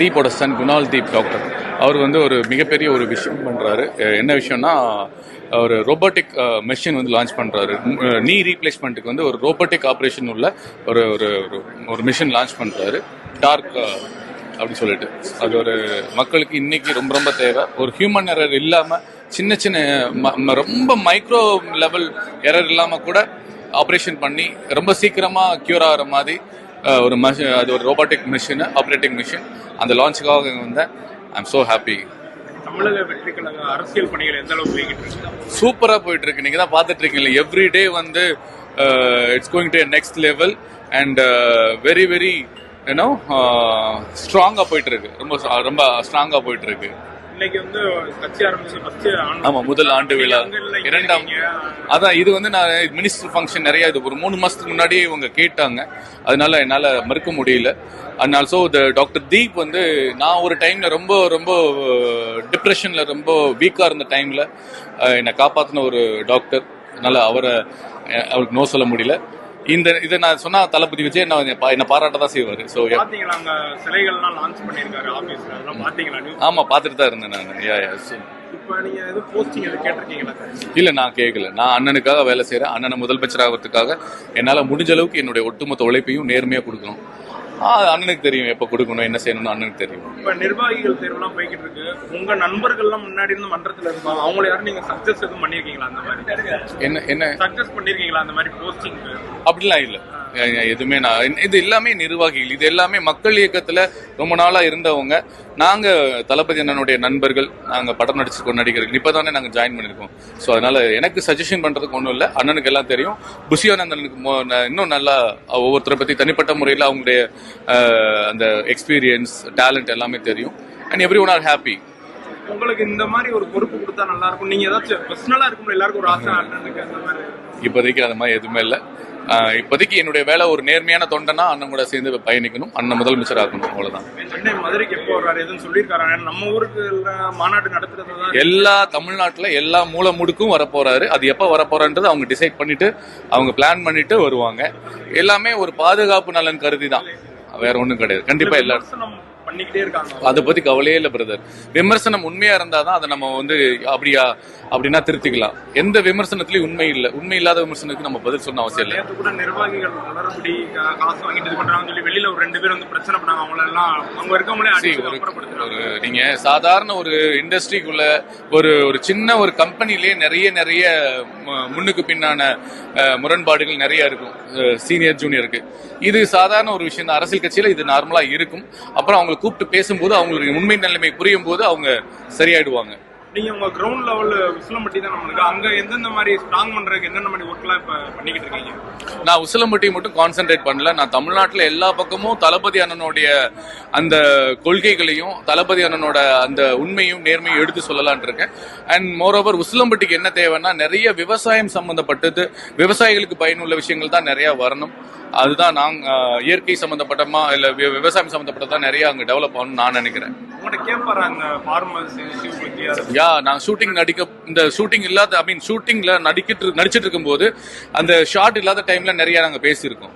தீப்போட Sun Kunal Deep doctor. அவர் வந்து ஒரு மிகப்பெரிய ஒரு விஷயம் பண்ணுறாரு. என்ன விஷயம்னா, ஒரு ரோபோட்டிக் மெஷின் வந்து லான்ச் பண்ணுறாரு. நீ ரீப்ளேஸ்மெண்ட்டுக்கு வந்து ஒரு ரோபோட்டிக் ஆப்ரேஷன் உள்ள ஒரு ஒரு ஒரு மிஷின் லான்ச் பண்ணுறாரு. டார்க் அப்படின்னு சொல்லிட்டு அது ஒரு மக்களுக்கு இன்னைக்கு ரொம்ப ரொம்ப தேவை. ஒரு ஹியூமன் எரர் இல்லாமல் சின்ன சின்ன ரொம்ப மைக்ரோ லெவல் எரர் இல்லாமல் கூட ஆப்ரேஷன் பண்ணி ரொம்ப சீக்கிரமாக க்யூர் ஆகிற மாதிரி ஒரு அது ஒரு ரோபோட்டிக் மிஷின், ஆப்ரேட்டிங் மிஷின். அந்த லான்ச்சுக்காக வந்தேன். I am so happy. தமிழக வெற்றி கழக அரசியல் பணிகள் எந்த அளவுக்கு போய்கிட்டு இருக்கு? சூப்பராக போயிட்டு இருக்கு. நீங்க தான் பார்த்துட்டு இருக்கீங்களா, எவ்ரி டே வந்து it's going to next level and very very you know ஸ்ட்ராங்காக போயிட்டு இருக்கு. ரொம்ப ரொம்ப ஸ்ட்ராங்காக போயிட்டு இருக்கு. இன்னைக்கு வந்து கட்சி ஆரம்பிச்சு ஆமா, முதல் ஆண்டு விழா, இரண்டாம். அதான் இது வந்து நான் மினிஸ்டர் ஃபங்க்ஷன் நிறைய இது ஒரு 3 மாசத்துக்கு முன்னாடியே இவங்க கேட்டாங்க. அதனால என்னால் மறுக்க முடியல. அண்ட் ஆல்சோ டாக்டர் தீப் வந்து நான் ஒரு டைம்ல ரொம்ப ரொம்ப டிப்ரெஷன்ல ரொம்ப வீக்கா இருந்த டைம்ல என்னை காப்பாற்றின ஒரு டாக்டர். அதனால அவருக்கு நோ சொல்ல முடியல. இதை நான் சொன்னா தளபதி விஜய் என்ன பாராட்ட தான் செய்வாரு. ஸோ சிலைகள்லாம் லான்ச் பண்ணிருக்காரு ஆபீஸ்ல, அதெல்லாம் பாத்தீங்களா? ஆமா, பார்த்துட்டு தான் இருந்தேன் நான். இல்ல, நான் கேட்கல. நான் அண்ணனுக்காக வேலை செய்யறேன். அண்ணனை முதலமைச்சர் ஆகிறதுக்காக என்னால முடிஞ்ச அளவுக்கு என்னுடைய ஒட்டுமொத்த உழைப்பையும் நேர்மையா கொடுக்கணும். அண்ணனுக்கு தெரியும் எப்ப கொடுக்கணும், என்ன செய்யணும்னு அண்ணனுக்கு தெரியும். இப்ப நிர்வாகிகள் தேர்வுலாம் போய்கிட்டு இருக்கு. உங்க நண்பர்கள்லாம் முன்னாடி இருந்து மன்றத்துல இருப்பாங்க, அவங்களை யாரும் நீங்க சக்சஸ் எதுவும் பண்ணிருக்கீங்களா? அந்த மாதிரி என்ன சக்சஸ் பண்ணிருக்கீங்களா அந்த மாதிரி போஸ்டிங்? அப்படிலாம் இல்ல, எதுவுமே. நான் இது எல்லாமே நிர்வாகிகள், இது எல்லாமே மக்கள் இயக்கத்துல ரொம்ப நாளா இருந்தவங்க. நாங்க தளபதி அண்ணனுடைய நண்பர்கள், நாங்க படம் நடிச்சிருக்கோம், நடிகர்கள். இப்பதானே நாங்க ஜாயின் பண்ணிருக்கோம். ஸோ அதனால எனக்கு சஜஷன் பண்றதுக்கு ஒன்றும் இல்லை. அண்ணனுக்கு எல்லாம் தெரியும். புஷியானந்தனுக்கு இன்னும் நல்லா ஒவ்வொருத்தரை பத்தி தனிப்பட்ட முறையில் அவங்களுடைய அந்த எக்ஸ்பீரியன்ஸ், டேலண்ட் எல்லாமே தெரியும். And every one are happy. உங்களுக்கு இந்த மாதிரி ஒரு பொறுப்பு கொடுத்தா நல்லா இருக்கும், நீங்க ஏதாச்சும் பர்சனலா இருக்கும் எல்லாருக்கும் ஒரு ஆசை அண்ணனுக்கு அந்த மாதிரி? இப்போதைக்கு அந்த மாதிரி எதுவுமே இல்லை. இப்போதைக்கு என்னுடைய வேலை ஒரு நேர்மையான தொண்டனா அண்ணன் கூட சேர்ந்து பயணிக்கணும், அண்ணன் முதலமைச்சர் ஆகணும், அவ்வளவுதான். சென்னை மதுரைக்கு எப்போ வர்றாரு எதுவும் சொல்லியிருக்காரு? நம்ம ஊருக்கு மாநாடு நடத்துறது எல்லா தமிழ்நாட்டுல எல்லா மூல முடுக்கும் வரப்போறாரு. அது எப்ப வரப்போறான்றது அவங்க டிசைட் பண்ணிட்டு அவங்க பிளான் பண்ணிட்டு வருவாங்க. எல்லாமே ஒரு பாதுகாப்பு நலன் கருதி தான், வேற ஒண்ணும் கிடையாது. கண்டிப்பா எல்லாரும் அதை பத்தி கவலையே இல்லை பிரதர். விமர்சனம் உண்மையா இருந்தாதான் அதை நம்ம வந்து அப்படின்னா திருத்திக்கலாம். எந்த விமர்சனத்திலயும் உண்மை இல்லை. உண்மை இல்லாத விமர்சனத்துக்கு நம்ம பதில் சொன்ன அவசியம் இல்லை. நிர்வாகிகள் காசு வாங்கிட்டு இது பண்றாங்கன்னு சொல்லி வெளியில ஒரு 2 பேர் வந்து பிரச்சனை பண்ணாங்க. அவங்க இருக்கவங்களே நீங்க சாதாரண ஒரு இண்டஸ்ட்ரிக்குள்ள ஒரு சின்ன ஒரு கம்பெனிலேயே நிறைய முன்னுக்கு பின்னான முரண்பாடுகள் நிறைய இருக்கும், சீனியர் ஜூனியருக்கு. இது சாதாரண ஒரு விஷயம் தான். அரசியல் கட்சியில இது நார்மலா இருக்கும். அப்புறம் அவங்களை கூப்பிட்டு பேசும்போது அவங்களுக்கு உண்மை நிலைமை புரியும் போது அவங்க சரியாயிடுவாங்க. நீங்க உங்க கிரவுண்ட் லெவல்ல உசிலம்பட்டி தான் நம்மளுக்கு, அங்க எந்தெந்த மாதிரி ஸ்ட்ராங் பண்றதுக்கு என்னென்ன மாதிரி ஒர்க்லாம் இப்ப பண்ணிக்கிட்டு இருக்கீங்க? நான் உசிலம்பட்டி மட்டும் கான்சென்ட்ரேட் பண்ணல. நான் தமிழ்நாட்டில் எல்லா பக்கமும் தளபதி அண்ணனுடைய அந்த கொள்கைகளையும் தளபதி அண்ணனோட அந்த உண்மையும் நேர்மையும் எடுத்து சொல்லலான் இருக்கேன். அண்ட் மோரோவர் உசிலம்பட்டிக்கு என்ன தேவைன்னா, நிறைய விவசாயம் சம்பந்தப்பட்டது, விவசாயிகளுக்கு பயனுள்ள விஷயங்கள் தான் நிறைய வரணும். அதுதான் நாங்க இயற்கை சம்பந்தப்பட்டமா இல்ல விவசாயம் சம்பந்தப்பட்டதா நிறைய அங்க டெவலப் ஆகணும்னு நான் நினைக்கிறேன். நான் இந்த ஷூட்டிங் இல்லாத ஷூட்டிங்ல நடிச்சிட்டு இருக்கும்போது அந்த ஷார்ட் இல்லாத டைம்ல நிறைய நாங்க பேசியிருக்கோம்.